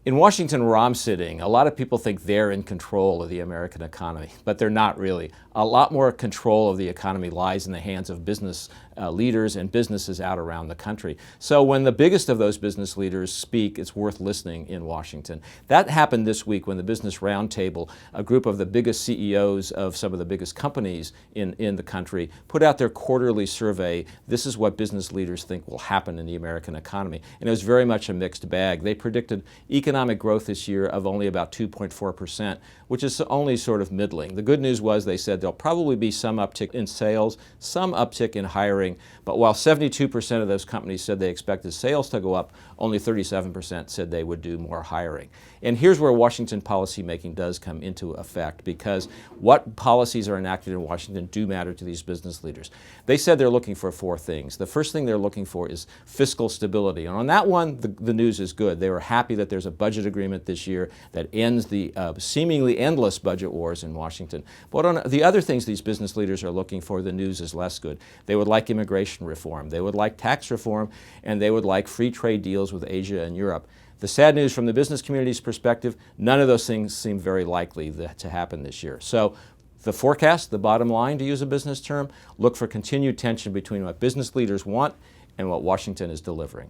In Washington, where I'm sitting, a lot of people think they're in control of the American economy, but they're not really. A lot more control of the economy lies in the hands of business leaders and businesses out around the country. So when the biggest of those business leaders speak, it's worth listening in Washington. That happened this week when the Business Roundtable, a group of the biggest CEOs of some of the biggest companies in the country, put out their quarterly survey. This is what business leaders think will happen in the American economy. And it was very much a mixed bag. They predicted economic growth this year of only about 2.4%, which is only sort of middling. The good news was they said there'll probably be some uptick in sales, some uptick in hiring, but while 72% of those companies said they expected sales to go up, only 37% said they would do more hiring. And here's where Washington policymaking does come into effect, because what policies are enacted in Washington do matter to these business leaders. They said they're looking for four things. The first thing they're looking for is fiscal stability. And on that one, the news is good. They were happy that there's a budget agreement this year that ends the seemingly endless budget wars in Washington. But on the other things these business leaders are looking for, the news is less good. They would like immigration reform, they would like tax reform, and they would like free trade deals with Asia and Europe. The sad news from the business community's perspective, none of those things seem very likely to happen this year. So the forecast, the bottom line, to use a business term, look for continued tension between what business leaders want and what Washington is delivering.